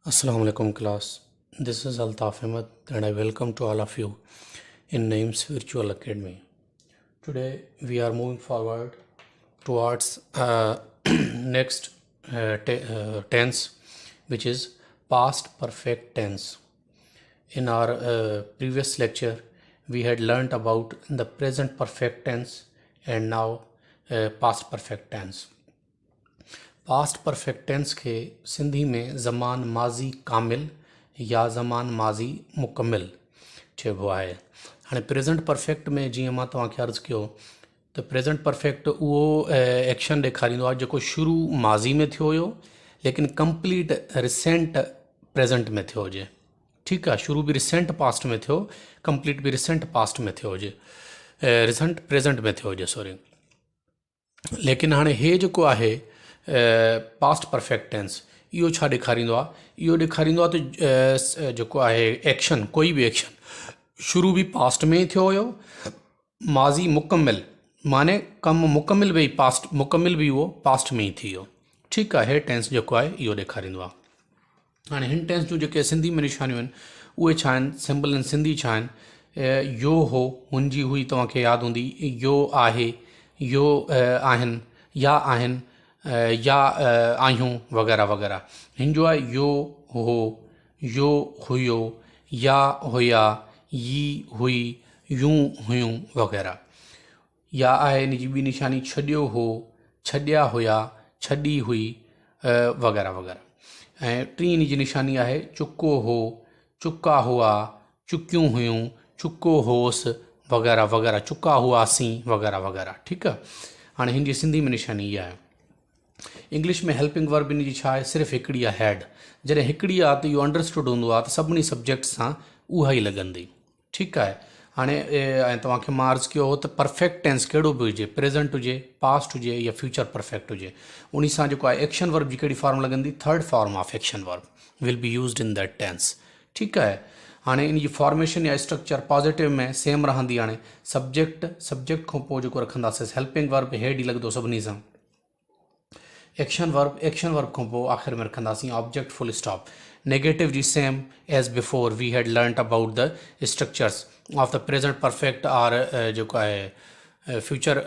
Assalamu alaikum class. This is Altaf Ahmed and I welcome to all of you in Names Virtual Academy. Today we are moving forward towards next tense, which is past perfect tense. In our previous lecture we had learnt about the present perfect tense and now past perfect tense. Past perfect tense के सिंधी में ज़मान माज़ी कामिल या ज़मान माज़ी मुकमिल चइबो आहे। हाणे present perfect में जीअं मां तव्हांखे अर्ज़ु कयो त प्रेजेंट परफेक्ट उहो एक्शन ॾेखारींदो आहे जेको शुरू माज़ी में थियो हुयो लेकिन कंप्लीट रिसेंट प्रेजेंट में थियो हुजे। ठीकु आहे, शुरू बि रिसेंट पास्ट में थियो, कंप्लीट बि रिसेंट पास्ट में थियो हुजे, रिसेंट प्रेजेंट में थियो हुजे सॉरी। लेकिन हाणे हे जेको आहे पास्ट परफेक्ट टेंस इहो छा ॾेखारींदो आहे? इहो ॾेखारींदो आहे त जेको आहे एक्शन, कोई बि एक्शन शुरू बि पास्ट में ई थियो हुयो, माज़ी मुकमिल माने कमु मुकमिल बि पास्ट मुकमिल बि उहो पास्ट में ई थी वियो। ठीकु आहे, हे टेंस जेको आहे इहो ॾेखारींदो आहे। हाणे हिन टेंस जूं जेके सिंधी में निशानियूं आहिनि उहे छा आहिनि, सिंपल इन सिंधी छा आहिनि? यो हो, हुनजी हुई तव्हांखे यादि हूंदी, यो आहे, यो आहिनि, या आहिनि, या आहियूं वग़ैरह वग़ैरह। हिन जो आहे यो हो, यो हुयो, या हुया, यी हुई, यूं हुयूं वग़ैरह। या आहे हिन जी ॿी निशानी छॾियो हो, छॾिया हुया, छॾी हुई वग़ैरह वग़ैरह। ऐं टी हिन जी निशानी आहे चुको हो, चुका हुआ, चुकियूं हुयूं, चुको होसि वग़ैरह वग़ैरह, चुका हुआसीं वग़ैरह वग़ैरह। ठीकु आहे, हाणे हिन जी सिंधी में निशानी इहा आहे। इंग्लिश में हेल्पिंग वर्ब इन जी छा आहे? सिर्फ़ु हिकिड़ी आहे, हैड। जॾहिं हिकिड़ी आहे त इहो अंडरस्टूड हूंदो आहे त सभिनी सब्जेक्ट सां उहा ई लॻंदी। ठीकु आहे, हाणे ऐं तव्हांखे मां अर्ज़ु कयो हो त परफेक्ट टेंस कहिड़ो बि हुजे, प्रेजेंट हुजे, पास्ट हुजे या फ्यूचर परफेक्ट हुजे, उन सां जेको आहे एक्शन वर्ब जी कहिड़ी फॉर्म लॻंदी? Third form of action verb will be used in that tense. ठीकु आहे, हाणे इन जी फॉर्मेशन या स्ट्रक्चर पॉजिटिव में सेम रहंदी। हाणे सब्जेक्ट खां पोइ जेको रखंदासीं हेल्पिंग वर्ब, हेड ई लॻंदो सभिनी सां। एक्शन वर्ब खां पोइ आख़िर में रखंदासीं ऑब्जेक्ट फुल स्टॉप। नेगेटिव जी सेम एज बिफोर वी हैड learned about the structures of the present perfect और जेको आहे फ्यूचर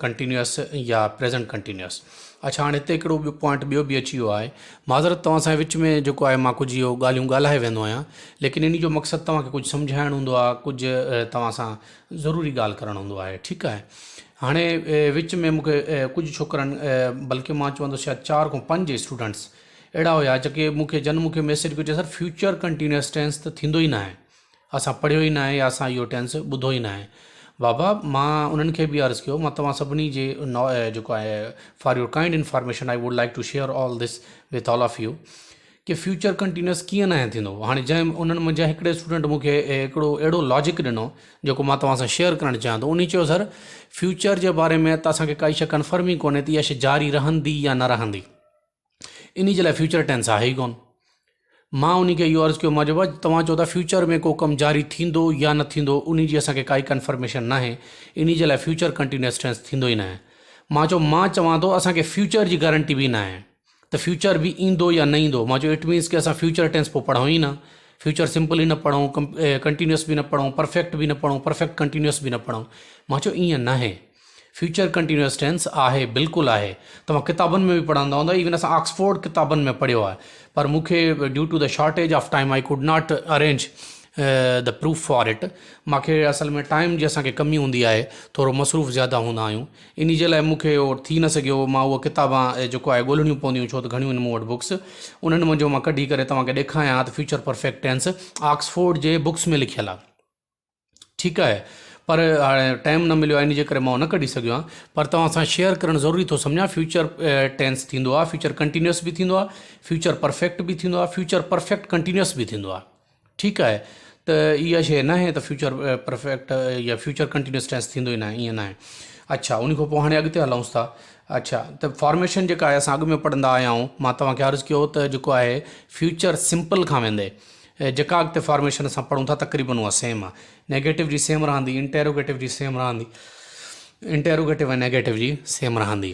कंटिन्यूअस या प्रेजेंट कंटिन्यूअस। अच्छा, हाणे हिते हिकिड़ो ॿियो पॉइंट ॿियो बि अची वियो आहे। माज़रत तव्हां सां विच में जेको आहे मां कुझु इहो ॻाल्हियूं ॻाल्हाए वेंदो आहियां, लेकिन इन जो मक़सदु तव्हांखे कुझु सम्झाइणु हूंदो आहे, कुझु तव्हां सां ज़रूरी ॻाल्हि करणु हूंदो आहे। ठीकु आहे, हाणे विच में मूंखे कुझु छोकिरनि, बल्कि मां चवंदुसि शायदि 4 खां 5 स्टूडेंट्स अहिड़ा हुया जेके मूंखे मैसेज कयो, सर फ्यूचर कंटिन्यूअस टेंस त थींदो ई न आहे, असां पढ़ियो ई न आहे या असां इहो टेंस ॿुधो ई न आहे। बाबा, मां उन्हनि खे बि अर्ज़ु कयो, मां तव्हां सभिनी जे जेको आहे for your kind information I would like to share all this with all of you कि फ्यूचर कंटिन्यूअस कीअं न थींदो। हाणे जंहिं उन्हनि मुंहिंजा हिकिड़े स्टूडेंट मूंखे हिकिड़ो अहिड़ो लॉजिक ॾिनो जेको मां तव्हां सां शेयर करणु चाहियां थो। उन चयो, सर फ्यूचर जे बारे में त असांखे काई शइ कन्फर्म ई कोन्हे त इहा शइ जारी रहंदी या न रहंदी, इन जे लाइ फ्यूचर टेंस आहे ई कोन। मां उन खे इहो अर्ज़ु कयो, मां चयो तव्हां चओ था फ्यूचर में को कमु जारी थींदो या न थींदो, उन जी असांखे काई कन्फर्मेशन न आहे, इन जे लाइ फ्यूचर कंटिन्यूअस टेंस थींदो ई न आहे। मां चवां थो असांखे फ्यूचर जी गारंटी बि न आहे त फ्यूचर बि ईंदो या न ईंदो। मां चयो इट मीन्स कि असां फ्यूचर टेंस पोइ पढ़ूं ई न, फ्यूचर सिंपल ई न पढ़ूं, कंटिन्यूअस बि न पढ़ूं, परफेक्ट बि न पढ़ूं, परफेक्ट कंटिन्यूअस बि न पढ़ूं। मां चयो ईअं न आहे, फ्यूचर कंटिन्यूअस टेंस आहे, बिल्कुलु आहे। तव्हां किताबनि में बि पढ़ंदा हूंदा, इवन असां ऑक्सफोर्ड किताबनि में पढ़ियो आहे, पर मूंखे due to the shortage of time I could not arrange the proof for it. मूंखे असल में टाइम जी असांखे कमी हूंदी आहे, थोरो मसरूफ़ ज़्यादा हूंदा आहियूं, इन जे लाइ मूंखे उहो थी न सघियो। मां उहा किताबां जेको आहे ॻोल्हणियूं पवंदियूं, छो त घणियूं आहिनि मूं वटि बुक्स, उन्हनि मुंहिंजो मां कढी करे तव्हांखे ॾेखारियां त फ्यूचर परफेक्ट टेंस ऑक्सफोर्ड जे बुक्स में लिखियलु आहे। ठीकु आहे, पर हाणे टाइम न मिलियो आहे, इन जे करे मां न कढी सघियो आहियां, पर तव्हां सां शेयर करणु ज़रूरी थो सम्झां। फ्यूचर टेंस थींदो आहे, फ्यूचर कंटिन्यूअस बि थींदो आहे, फ्यूचर परफेक्ट बि थींदो आहे, फ्यूचर परफेक्ट कंटिन्यूअस बि थींदो आहे। ठीकु आहे, त इहा शइ न आहे त फ्यूचर परफेक्ट या फ्यूचर कंटिन्यूअस टेंस थींदो ई न आहे, ईअं न आहे। अच्छा, उन खां पोइ हाणे अॻिते हलूंसि था। अच्छा, त फॉर्मेशन जेका आहे असां अॻु में पढ़ंदा आया आहियूं, मां तव्हांखे अर्ज़ु कयो त जेको आहे फ्यूचर सिंपल खां वेंदे जेका अॻिते फॉर्मेशन असां पढ़ूं था तक़रीबन उहा सेम आहे। नेगेटिव जी सेम रहंदी, इंटेरोगेटिव जी सेम रहंदी, इंटेरोगेटिव ऐं नेगेटिव जी सेम रहंदी।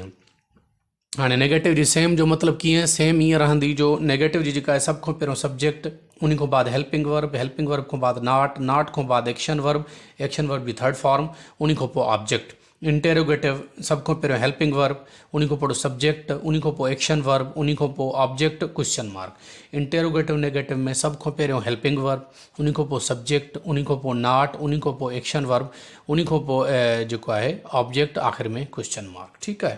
हाँ नेगेटिव जी सेम जो मतलब कीअं सेम ईअं रहंदी जो नेगेटिव जी जेका आहे सभ खां पहिरियों सब्जेक्ट, उन खां बाद हेल्पिंग वर्ब खां बाद नाट खां बाद एक्शन वर्ब जी थर्ड फॉर्म, उन खां पोइ ऑब्जेक्ट। इंटेरोगेटिव सभ खां पहिरियों हेल्पिंग वर्ब, उन खां पोइ सब्जेक्ट, उन खां पोइ एक्शन वर्ब, उन खां पोइ object question mark. Interrogative negative में सभ खां पहिरियों हेल्पिंग वर्ब, उन खां पोइ सब्जेक्ट, उन खां पोइ नाट, उन खां पोइ एक्शन वर्ब, उन खां पोइ जेको आहे ऑब्जेक्ट, आख़िर में क्वेश्चन मार्क। ठीकु आहे।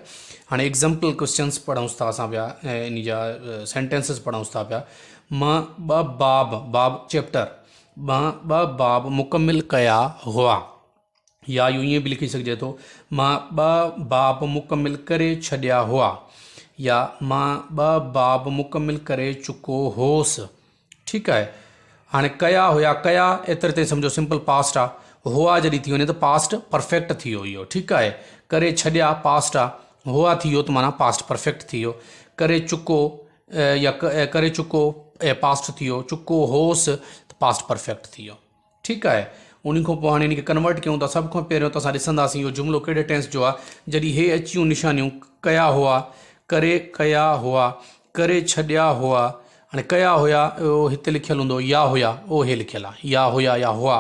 हाणे एग्ज़ाम्पल क्वेश्चन्स पढ़ूंसि था असां पिया, इन जा सेंटेंसिस पढ़ूंसि था पिया। मां बाब चैप्टर, मां बाब मुकमिल कया हुआ, या यूं ईअं बि लिखी सघिजे थो मां बाब मुकमिल करे छॾिया हुआ, या मां बाब मुकमिल करे चुको होसि। ठीकु आहे। हाणे कया हुया, कया एतिरे ते सम्झो सिंपल पास्ट आहे, हुआ जॾहिं थी वञे त पास्ट परफेक्ट थी वियो इहो। ठीकु आहे। करे छॾिया पास्ट आहे, हुआ थी वियो त माना पास्ट परफेक्ट थी वियो। करे चुको या करे चुको पास्ट थी वियो, चुको होसि त पास्ट परफेक्ट थी वियो। ठीकु आहे। उन खां पोइ हाणे इनखे कन्वर्ट कयूं था। सभ खां पहिरियों त असां ॾिसंदासीं इहो जुमिलो कहिड़े टेंस जो आहे। जॾहिं हे अची वियूं निशानियूं, कया हुआ, करे कया हुआ, करे छॾिया हुआ। हाणे कया हुया उहो हिते लिखियलु हूंदो, या हुया उहो हे लिखियलु आहे, या हुया या हुआ।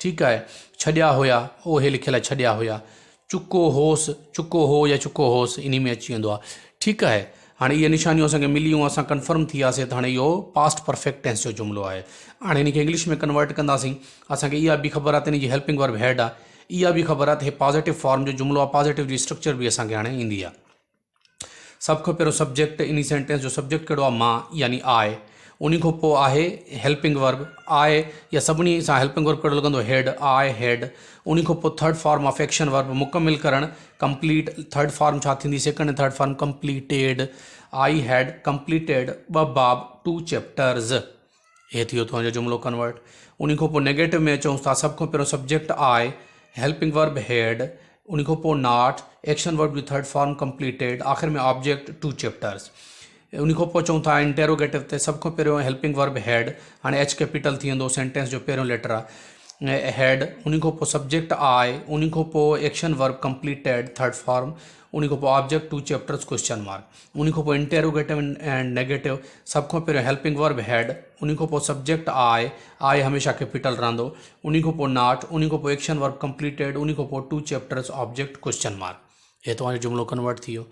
ठीकु आहे। छॾिया हुया उहो हे लिखियलु आहे, छॾिया हुया। चुको होसि, चुको हो या चुको होसि, इन में अची वेंदो आहे। ठीकु आहे। हाणे इहे निशानियूं असांखे मिलियूं, असां कंफर्म थी वियासीं त हाणे इहो पास्ट परफेक्ट टेंस जो जुमिलो आहे। हाणे इनखे इंग्लिश में कन्वर्ट कंदासीं। असांखे इहा बि ख़बर आहे त इनजी हेल्पिंग वर्ब हेड आहे, इहा बि ख़बर आहे त हे पॉजिटिव फॉर्म जो जुमिलो आहे, पॉजिटिव जी स्ट्रक्चर बि असांखे हाणे ईंदी आहे। सभ खां पहिरियों सब्जेक्ट, इन सेंटेंस जो सब्जेक्ट कहिड़ो आहे, मां यानी आए। उन खां पोइ आहे हेल्पिंग वर्ब, आए या सभिनी सां हेल्पिंग वर्ब कहिड़ो लॻंदो, हेड, आए हेड। उन खां पोइ third form of action verb, मुकमिल करणु, कंप्लीट। थर्ड फॉर्म छा थींदी, सेकंड ऐं third form completed. I had completed 2 बाब 2 चैप्टर्स। हे थी वियो तव्हांजो जुमिलो कन्वर्ट। उन खां पोइ नेगेटिव में अचूं था। सभ खां पहिरियों सब्जेक्ट आए, हेल्पिंग वर्ब हेड, उन खां पोइ नाट, एक्शन वर्ब जी थर्ड फॉर्म कंप्लीटेड, आख़िर में ऑब्जेक्ट 2 चैप्टर्स। उन खां पोइ चऊं था इंटेरोगेटिव ते सभ खां पहिरियों हेल्पिंग वर्ब हेड, हाणे एच कैपिटल थी वेंदो, सेंटेंस जो पहिरियों लेटर आहे हेड। उन खां पोइ सब्जेक्ट आए, उन खां पोइ action verb completed third form, उन खां पोइ ऑब्जेक्ट 2 चैप्टर्स क्वेश्चन मार्क। उन खां पोइ इंटेरोगेटिव एंड नेगेटिव, सभ खां पहिरियों हेल्पिंग वर्ब हेड, उन खां पोइ सब्जेक्ट आए, आए हमेशह कैपिटल रहंदो। उन खां पोइ नाट, उन खां पोइ एक्शन वर्ब कंप्लीटेड, उन खां पोइ 2 चैप्टर्स ऑब्जेक्ट क्वेश्चन मार्क। हे तव्हांजो जुमिलो कन्वर्ट थी वियो।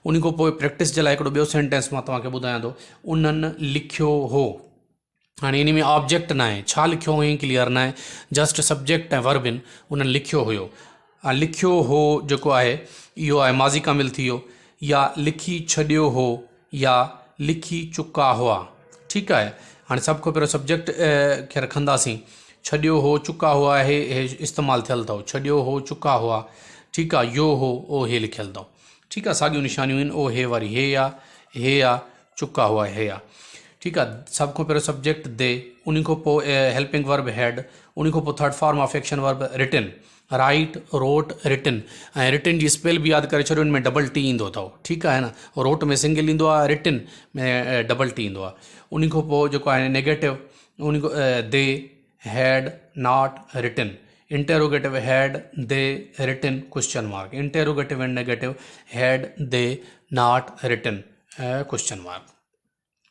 उन खां पोइ प्रैक्टिस जे लाइ हिकिड़ो ॿियो सेंटेंस मां तव्हांखे ॿुधायां थो, उन्हनि लिखियो हो। हाणे इन में ऑब्जेक्ट न आहे, छा लिखियो हुअईं क्लियर न आहे, जस्ट सब्जेक्ट ऐं वर्ब आहिनि। उन्हनि लिखियो हुयो, लिखियो हो जेको आहे इहो आहे माज़ी कामिल थी वियो, या लिखी छॾियो हो, या लिखी चुका हुआ। ठीकु आहे। हाणे सभ खां पहिरियों सब्जेक्ट खे रखंदासीं। छॾियो हो, चुका हुआ, हे इस्तेमालु थियलु अथव। छॾियो हो, चुका हुआ। ठीकु आहे। यो हो ओ हे लिखियलु अथव। ठीकु आहे। साॻियूं निशानियूं आहिनि, ओ हे वारी हे आहे, चुका हुआ हे आहे। ठीकु आहे। सभ खां पहिरियों सब्जेक्ट दे, उन खां पोइ हेल्पिंग वर्ब हेड, उन खां पोइ third form of action verb written, write, wrote, written. ऐं रिटन जी स्पेल बि यादि करे छॾियो, हिन में डबल टी ईंदो अथव। ठीकु आहे न। रोट में सिंगल ईंदो आहे, रिटन में डबल टी ईंदो आहे। उन खां पोइ जेको आहे नेगेटिव, उन दे, हैड, not, written. Interrogative had, they, written, question mark. Interrogative and negative had, they, not, written, question mark.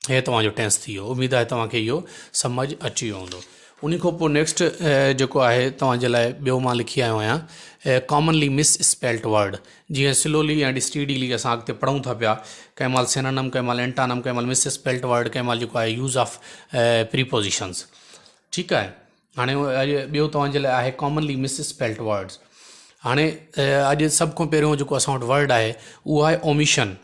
हे तव्हांजो टेंस थी वियो। उमेदु आहे तव्हांखे इहो सम्झ अची वियो हूंदो। उन खां पोइ नेक्स्ट जेको आहे तव्हांजे लाइ ॿियो मां लिखी आयो आहियां, कॉमनली मिस स्पेल्ड वर्ड। जीअं स्लोली ऐं स्टीडीली असां अॻिते पढ़ूं था पिया, कंहिं महिल सिनोनिम, कंहिं महिल एंटानिम, कंहिं महिल मिस स्पेल्ड वर्ड, कंहिं महिल जेको आहे यूज़ ऑफ प्रीपोजिशंस। ठीकु आहे। हाणे अॼु ॿियो तव्हांजे लाइ आहे कॉमनली मिस स्पेल्ड वर्ड्स। हाणे अॼु सभ खां पहिरियों जेको असां वटि वर्ड आहे उहो आहे ओमिशन।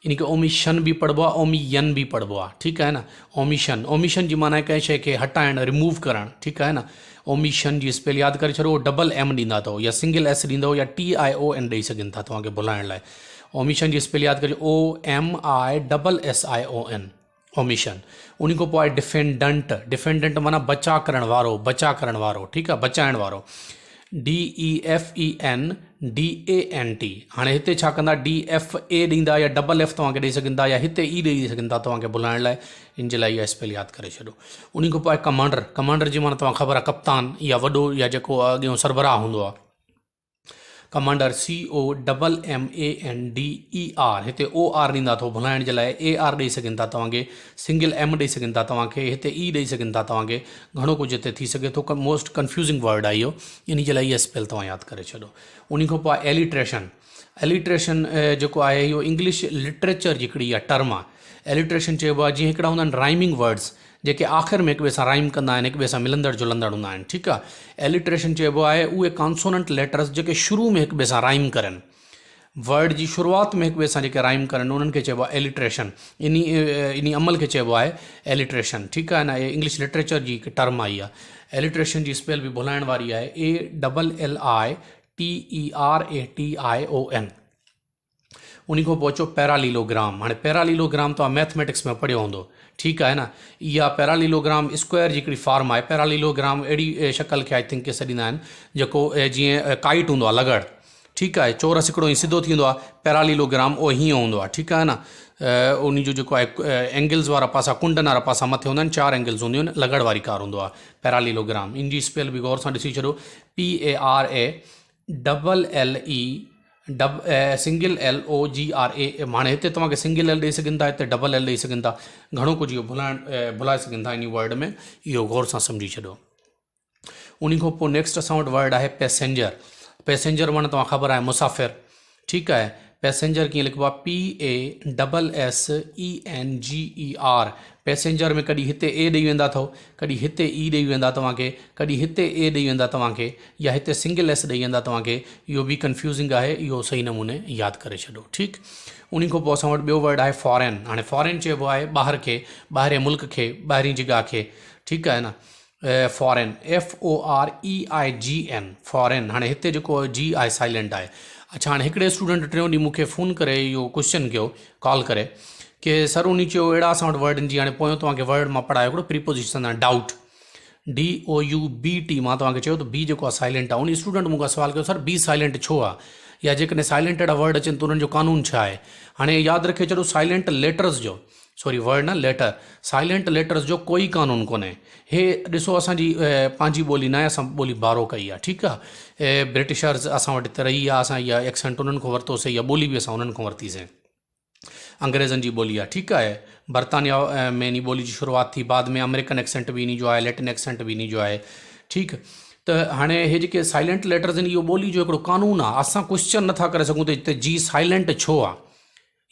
इनखे ओमिशन बि पढ़िबो आहे, ओमियन बि पढ़िबो आहे। ठीकु आहे न। ओमिशन, ओमिशन जी माना आहे कंहिं शइ खे हटाइणु, रिमूव करणु। ठीकु आहे न। ओमिशन जी स्पेल यादि करे छॾो, डबल एम ॾींदा अथव, या सिंगल एस ॾींदव, या TION ॾेई सघनि था तव्हांखे भुलाइण लाइ। ओमिशन जी स्पेल यादि कजो, OMISSION, ओमिशन। उन खां पोइ आहे डिफेंडेंट। डिफेंडेंट माना बचा करण वारो, बचा करण वारो। ठीकु आहे। बचाइण वारो, DEFENDANT। हाणे हिते छा कंदा, DFA ॾींदा, या डबल एफ तव्हांखे ॾेई सघनि था, या हिते ई ॾेई सघनि था तव्हांखे भुलाइण लाइ। इन जे लाइ इहा स्पेल यादि करे छॾो। उन खां पोइ आहे कमांडर। कमांडर जी माना तव्हांखे ख़बर आहे कप्तान, या वॾो, या जेको अॻियों सरबराह हूंदो आहे। कमांडर COMMANDER हिते OR ॾींदा अथव भुलाइण जे लाइ, AR ॾेई सघनि था तव्हांखे, सिंगल M ॾेई सघनि था तव्हांखे, हिते E ॾेई सघनि था तव्हांखे, घणो कुझु हिते थी सघे थो। मोस्ट कंफ्यूज़िंग वर्ड आहे इहो, इन जे लाइ इहा स्पेल तव्हां यादि करे छॾो। उन खां पोइ एलिट्रेशन। एलिट्रेशन जेको आहे इहो इंग्लिश लिटरेचर जी हिकिड़ी इहा टर्म आहे। एलिट्रेशन चइबो आहे जीअं हिकिड़ा हूंदा आहिनि राइमिंग वर्ड्स जेके आख़िर में हिक ॿिए सां राइम कंदा आहिनि, हिक ॿिए सां मिलंदड़ जुलंदड़ हूंदा आहिनि, ठीकु आहे। एलिट्रेशन चइबो आहे उहे कॉन्सोनेंट लेटर्स जेके शुरू में हिक ॿिए सां राइम करनि, वर्ड जी शुरूआति में हिक ॿिए सां जेके राइम करनि उन्हनि खे चइबो आहे एलिट्रेशन। इन अमल खे चइबो आहे एलिट्रेशन, ठीकु आहे न। इंग्लिश लिटरेचर जी हिकु टर्म आई आहे। एलिट्रेशन जी स्पेल बि भुलाइण वारी आहे, ALLITERATION। उन खां पोइ अचो पैरालीलोग्राम। हाणे पैरालीलोग्राम तव्हां मैथमेटिक्स में पढ़ियो हूंदो, ठीकु आहे न। इहा पैरालीलोग्राम स्क्वायर जी हिकिड़ी फॉर्म आहे। पैरालीलोग्राम अहिड़ी शक्ल खे आई थिंक के सॾींदा आहिनि जेको जीअं काइट हूंदो आहे लगड़, ठीकु आहे। चोरस हिकिड़ो ई सिधो थींदो आहे, पैरालीलोग्राम उहो हीअं हूंदो आहे, ठीकु आहे न। उन जो जेको आहे एंगल्स वारा पासा, कुंडन वारा पासा मथे हूंदा आहिनि, 4 एंगल्स हूंदियूं आहिनि, लगड़ वारी कार हूंदो आहे पैरालीलोग्राम। इन जी स्पेल बि गौर सां ॾिसी छॾो, PARALLE हाणे हिते तव्हांखे सिंगल L ॾेई सघनि था, हिते डबल L ॾेई सघनि था, घणो कुझु इहो भुलाए सघनि था इन वर्ड में, इहो गौर सां सम्झी छॾो। उन खां पोइ नेक्स्ट असां वटि वर्ड आहे पैसेंजर। पैसेंजर माना तव्हां ख़बर आहे मुसाफ़िर, ठीकु आहे। पैसेंजर कीअं लिखिबो आहे, PASSENGER। पैसेंजर में कॾहिं हिते A ॾेई वेंदा अथव, कॾहिं हिते E ॾेई वेंदा तव्हांखे, कॾहिं हिते A ॾेई वेंदा तव्हांखे, या हिते सिंगल S ॾेई वेंदा तव्हांखे। इहो बि कंफ्यूज़िंग आहे, इहो सही नमूने यादि करे छॾो, ठीकु। उन खां पोइ असां वटि ॿियो वर्ड आहे फॉरेन। हाणे फॉरेन चइबो आहे ॿाहिरि खे, ॿाहिरि मुल्क खे, ॿाहिरीं जॻह खे, ठीकु आहे न। Foreign FOREIGN foreign. हाणे हिते जेको G आहे साइलेंट आहे। अच्छा, हाणे हिकिड़े स्टूडेंट टियों ॾींहुं मूंखे फ़ोन करे इहो क्वेश्चन कयो, कॉल करे कि सर उन चयो अहिड़ा असां वटि वर्ड आहिनि जी, हाणे पोयों तव्हांखे वर्ड मां पढ़ायो हिकिड़ो प्रीपोजिशन आहे डाउट, DOUBT। मां तव्हांखे चयो त बी जेको आहे साइलेंट आहे। उन स्टूडेंट मूंखां सवाल कयो, सर बी साइलेंट छो आहे, या जेकॾहिं साइलेंट अहिड़ा वर्ड अचनि त उन्हनि जो कानून छा आहे। हाणे यादि रखे छॾो, साइलेंट लेटर्स जो, सॉरी वर्ड न लेटर, साइलेंट लेटर्स जो कोई कानून कोन्हे। हे ॾिसो असांजी पंहिंजी ॿोली न आहे, असां ॿोली बारो कई आहे, ठीकु आहे। ब्रिटिशर्स असां वटि हिते रही आहे, असां इहा एक्सेंट उन्हनि खां वरितोसीं, इहा ॿोली बि असां उन्हनि खां वरितीसीं, अंग्रेज़नि जी ॿोली आहे, ठीकु आहे। बर्तानिया में इन ॿोली जी शुरूआति थी, बाद में अमेरिकन एक्सेंट बि इन जो आहे, लैटिन एक्सेंट बि इन जो आहे, ठीकु। त हाणे हे जेके साइलेंट लेटर्स आहिनि, इहो ॿोली जो हिकिड़ो कानून आहे। असां क्वेश्चन नथा करे सघूं त हिते जी साइलेंट छो आहे,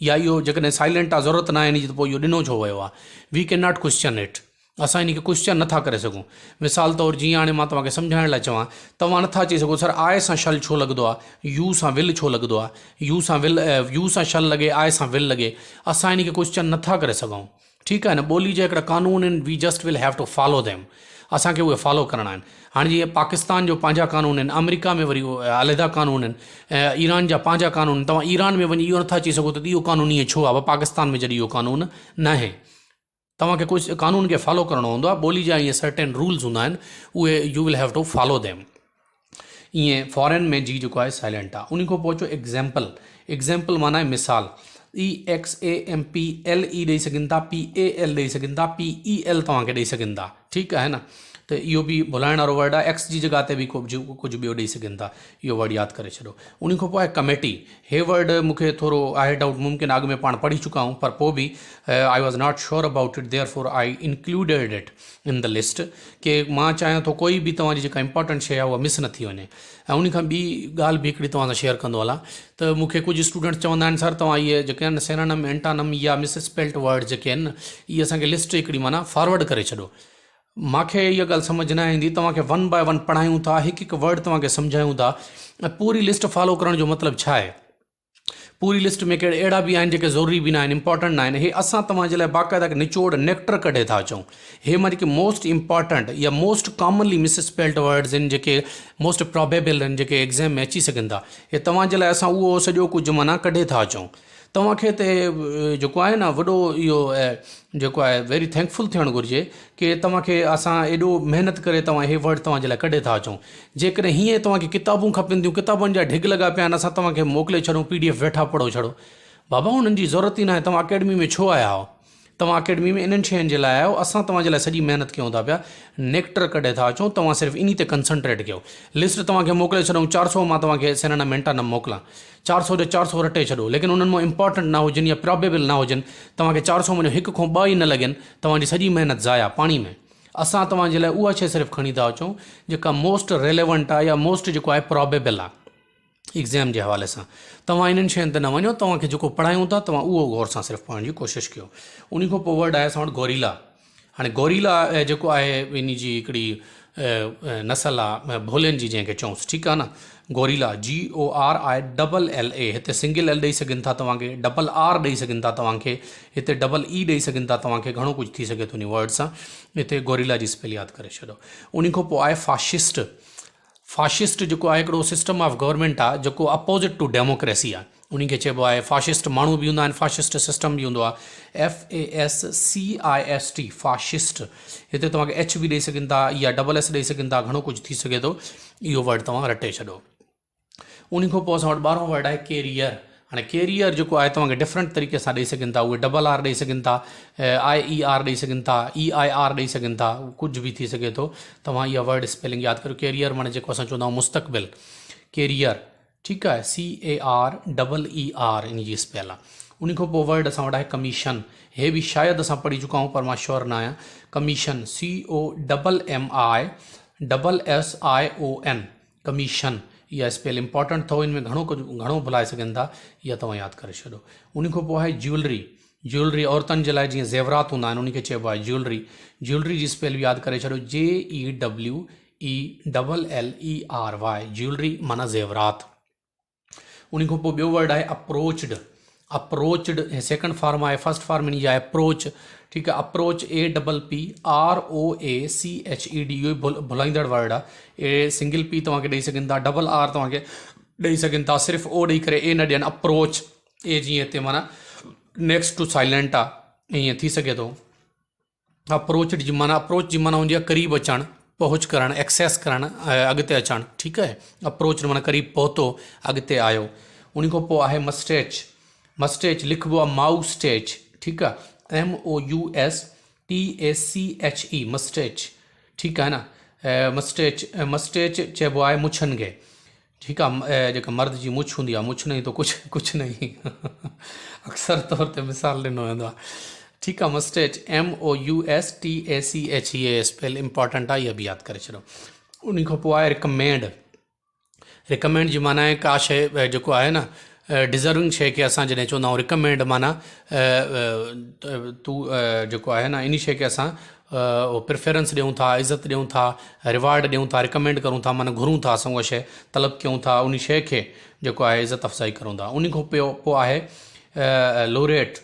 या इहो जेकॾहिं साइलेंट आहे ज़रूरत न आहे इन जी त पोइ इहो ॾिनो छो वियो आहे। We can not question it, असां इन खे क्वेश्चन नथा करे सघूं। मिसाल तौरु जीअं हाणे मां तव्हांखे सम्झाइण लाइ चवां, तव्हां नथा चई सघो सर आए सां शल छो लॻंदो आहे, यू सां विल छो लॻंदो आहे, यू सां शल लॻे, आए सां विल लॻे। असां इन खे क्वेश्चन नथा करे सघूं, ठीकु आहे न। ॿोली जा हिकिड़ा कानून आहिनि, we just will have to follow them, असांखे उहे फॉलो करणा आहिनि। हाणे जीअं पाकिस्तान जो पंहिंजा कानून आहिनि, अमेरिका में वरी अलहदा कानून आहिनि, ईरान जा पंहिंजा कानून आहिनि। तव्हां ईरान में वञी इहो नथा चई सघो त इहो कानून ईअं छो आहे, पाकिस्तान में जॾहिं इहो कानून न आहे। तव्हांखे कुझु कानून खे फॉलो करिणो हूंदो आहे, ॿोली जा ईअं सर्टेन रूल्स हूंदा आहिनि, उहे you will have to follow them. ईअं फॉरेन में जी जेको आहे साइलेंट आहे। उन खां पोइ अचो एग्ज़ाम्पल। एग्ज़ाम्पल माना आहे मिसाल, EXAMPLE ॾेई सघनि था, PAL ॾेई सघनि था, PEL तव्हांखे ॾेई सघनि था, ठीकु आहे न। त इहो बि भुलाइण वारो वर्ड आहे। एक्स जी जॻह ते बि कुझु ॿियो ॾेई सघनि था, इहो वर्ड यादि करे छॾो। उन खां पोइ आहे कमेटी। हे वर्ड मूंखे थोरो आहे डाउट, मुमकिन अॻु में पाण पढ़ी चुका आहियूं, पर पोइ बि I was not sure about it, therefore I included it in the list, कि मां चाहियां थो कोई बि तव्हांजी जेका इंपॉर्टेंट शइ आहे उहा मिस न थी वञे। ऐं उन खां ॿी ॻाल्हि बि हिकिड़ी तव्हां सां शेयर कंदो हलां, त मूंखे कुझु स्टूडेंट्स चवंदा आहिनि सर तव्हां इहे जेके आहिनि सिनोनिम, एंटोनिम या मिसस्पेल्ड वर्ड जेके आहिनि, इहे असांखे लिस्ट हिकिड़ी माना फॉरवर्ड करे छॾो। मूंखे इहा ॻाल्हि सम्झ न ईंदी, तव्हांखे 1 बाय 1 पढ़ायूं था, हिकु हिकु वर्ड तव्हांखे सम्झायूं था, ऐं पूरी लिस्ट फॉलो करण जो मतिलबु छा आहे। पूरी लिस्ट में कहिड़े अहिड़ा बि आहिनि जेके ज़रूरी बि न आहिनि, इंपॉर्टेंट न आहिनि। हे असां तव्हांजे लाइ बाक़ाइदा निचोड़ नेक्टर कढे था अचूं। हे मां जेके मोस्ट इंपॉर्टेंट या मोस्ट कॉमनली मिसस्पेल्ड वर्ड्स आहिनि, जेके मोस्ट प्रोबेबल आहिनि, जेके एग्ज़ाम में अची सघनि था, हे तव्हांजे लाइ असां उहो सॼो कुझु माना कढे था अचूं। तव्हांखे हिते जेको आहे न वॾो इहो जेको आहे वेरी थैंकफुल थियणु घुरिजे कि तव्हांखे असां एॾो महिनत करे तव्हां हे वर्ड तव्हांजे लाइ कढे था अचूं। जेकॾहिं हीअं तव्हांखे किताबूं खपनि थियूं, किताबुनि जा ढिग लॻा पिया आहिनि, असां तव्हांखे मोकिले छॾूं PDF वेठा पढ़ो छॾो, बाबा हुननि जी ज़रूरत ई न आहे। तव्हां अकेडमी में छो आया आहियो? तव्हां अकेडमी में इन्हनि शयुनि जे लाइ आहियो, असां तव्हांजे लाइ सॼी महिनत कयूं था पिया, नेक्टर कढे था अचूं, तव्हां सिर्फ़ु इन ते कंसंट्रेट कयो। लिस्ट तव्हांखे मोकिले छॾूं 400 मां तव्हांखे सेना मिंटा न मोकिलां, 400 जो 400 रटे छॾो, लेकिन उन्हनि मां इंपॉर्टेंट न हुजनि या प्रॉबेबल न हुजनि, तव्हांखे 400 में हिकु खां ॿ ई न लॻनि, तव्हांजी सॼी महिनत ज़ाया पाणी में। असां तव्हांजे लाइ उहा शइ सिर्फ़ु खणी था अचूं जेका मोस्ट रेलेवेंट आहे या मोस्ट जेको आहे प्रॉबेबल आहे एग्ज़ाम जे हवाले सां। तव्हां इन्हनि शयुनि ते न वञो, तव्हांखे जेको पढ़ायूं था तव्हां उहो गौर सां सिर्फ़ु पढ़ण जी कोशिशि कयो। उन खां पोइ वर्ड आहे असां वटि गोरीला। हाणे गोरीला जेको आहे इन जी हिकिड़ी नसल आहे भोलियुनि जी जंहिंखे चऊंसि, ठीकु आहे न। गोरीला GORILLA, हिते सिंगल एल ॾेई सघनि था तव्हांखे, डबल R ॾेई सघनि था तव्हांखे, हिते डबल E ॾेई सघनि था तव्हांखे, घणो कुझु थी सघे थो उन वर्ड सां। हिते गोरीला जी स्पेल यादि करे छॾो। उन खां पोइ आहे फाशिस्ट। फाशिस्ट जेको आहे हिकिड़ो सिस्टम ऑफ गवर्नमेंट आहे जेको अपोज़िट टू डेमोक्रेसी आहे, उन खे चइबो आहे फाशिस्ट। माण्हू बि हूंदा आहिनि, फाशिस्ट सिस्टम बि हूंदो आहे, FASCIST फाशिस्ट। हिते तव्हांखे H बि ॾेई सघनि था या डबल S ॾेई सघनि था, घणो कुझु थी सघे थो, इहो वर्ड तव्हां रटे छॾो। उन खां पोइ असां वटि 12हों वर्ड आहे कैरियर। हाणे कैरियर जेको आहे तव्हांखे डिफरेंट तरीक़े सां ॾेई सघनि था, उहे डबल R ॾेई सघनि था, IER ॾेई सघनि था, EIR ॾेई सघनि था, कुझु बि थी सघे थो। तव्हां इहा वर्ड स्पेलिंग यादि करो। कैरियर माने जेको असां चवंदा आहियूं मुस्तक़बिल, कैरियर, ठीकु आहे, CAREER इन जी स्पेल आहे। उन खां पोइ वर्ड असां वटि आहे कमीशन। हे बि शायदि असां पढ़ी चुका आहियूं पर मां श्योर न आहियां। Commission COMMISSION, commission. इहा स्पेल इंपॉर्टेंट अथव, इनमें घणो भुलाए सघनि था, इहा तव्हां यादि करे छॾो। उन खां पोइ आहे ज्वेलरी। ज्वेलरी औरतुनि जे लाइ जीअं ज़ेवरात हूंदा आहिनि, उनखे चइबो आहे ज्वेलरी। ज्वेलरी जी स्पेल बि यादि करे छॾो, JEWELLERY, ज्वेलरी माना ज़ेवरात। उन खां पोइ ॿियो वर्ड आहे अप्रोच्ड। अप्रोच्ड सेकंड फॉर्म आहे, फर्स्ट फॉर्म इन जी आहे अप्रोच, ठीकु आहे। अप्रोच APPROACHED, इहो ई भुलाईंदड़ वर्ड आहे। सिंगल P तव्हांखे ॾेई सघनि था, डबल R तव्हांखे ॾेई सघनि था, सिर्फ़ु O ॾेई करे A न ॾियनि। अप्रोच, ए जीअं हिते माना नेक्स्ट टू साइलेंट आहे, ईअं थी सघे थो। अप्रोच जी माना हूंदी आहे क़रीब अचणु, पहुच करणु, एक्सेस करणु, अॻिते अचणु, ठीकु आहे। अप्रोच माना क़रीब पहुतो, अॻिते आयो। उन खां पोइ आहे मस्टेच। मस्टेच लिखिबो आहे माउस्टेच, ठीकु आहे, MOUSTACHE, मस्टेच, ठीकु आहे न। मस्टेच चइबो आहे मुछनि खे, ठीकु आहे। जेका मर्द जी मुछ हूंदी आहे, मुछ नहीं तो कुझु नहीं अक्सर तौर ते मिसाल ॾिनो वेंदो आहे, ठीकु आहे। मस्टेच MOUSTACHE स्पेल इंपॉर्टेंट आहे, इहा बि यादि करे छॾो। उन खां पोइ आहे रिकमेंड। रिकमेंड जी माना आहे का शइ जेको आहे न डिज़र्विंग शइ खे असां जॾहिं चवंदा आहियूं रिकमेंड, माना तूं जेको आहे न इन शइ खे असां प्रिफरेंस ॾियूं था, इज़त ॾियूं था, रिवार्ड ॾियूं था, रिकमेंड करूं था, माना घुरूं था असां उहा शइ, तलब कयूं था, उन शइ खे जेको आहे इज़त अफ़ज़ाई करूं था। उन खां पोइ आहे लोरेट।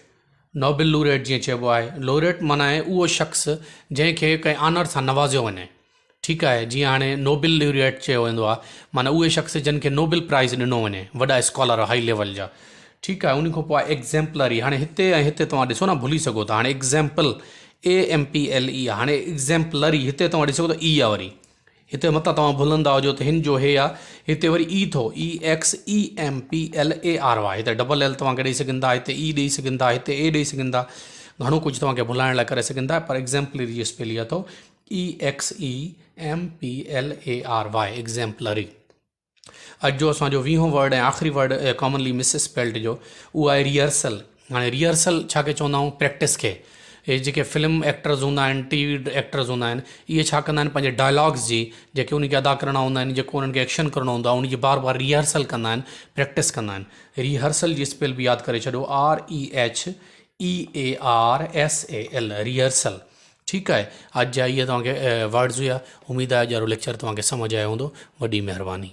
नोबल लोरेट जीअं चइबो आहे। लोरेट माना आहे उहो शख़्स जंहिंखे कंहिं ऑनर सां नवाज़ियो वञे, ठीकु आहे। जीअं हाणे नोबल लोरेट चयो वेंदो आहे, माना उहे शख़्स जिन खे नोबल प्राइज़ ॾिनो वञे, वॾा स्कॉलर हाई लेवल जा, ठीकु आहे। उन खां पोइ आहे एग्ज़ैम्पलरी। हाणे हिते तव्हां ॾिसो न, भुली सघो था। हाणे एग्ज़ैम्पल AMPLE, हाणे एग्ज़ैम्पलरी हिते तव्हां ॾिसो त E आहे वरी, हिते मथां तव्हां भुलंदा हुजो त हिन जो हे आहे, हिते वरी E थो, EXEMPLARY, हिते डबल L तव्हांखे ॾेई सघनि था, हिते E ॾेई सघनि था, हिते A ॾेई सघनि था, घणो कुझु तव्हांखे भुलाइण लाइ करे सघनि था, पर एग्ज़ैम्पलरी जी स्पेल इहा अथव EXEMPLARY, एग्ज़ैम्पलरी। अॼु जो असांजो 20हों वर्ड ऐं आख़िरी वर्ड कॉमनली मिस स्पेल्ड जो, उहो आहे रिहर्सल। हाणे रिहर्सल छा खे चवंदा आहियूं, प्रैक्टिस खे। हे जेके फिल्म एक्टर्स हूंदा आहिनि, TV एक्टर्स हूंदा आहिनि, इहे छा कंदा आहिनि, पंहिंजे डायलॉग्स जी जेके उनखे अदा करणा हूंदा आहिनि, जेको उन्हनि खे एक्शन करणो हूंदो आहे, उनजी बार बार रिहर्सल कंदा आहिनि, प्रैक्टिस कंदा आहिनि। रिहर्सल जी स्पेल बि यादि करे छॾो, REHEARSAL, रिहर्सल, ठीकु आहे। अॼु जा इहे तव्हांखे वर्ड्स हुया। उमेदु आहे अॼु वारो लेक्चर तव्हांखे सम्झ आयो हूंदो। वॾी महिरबानी।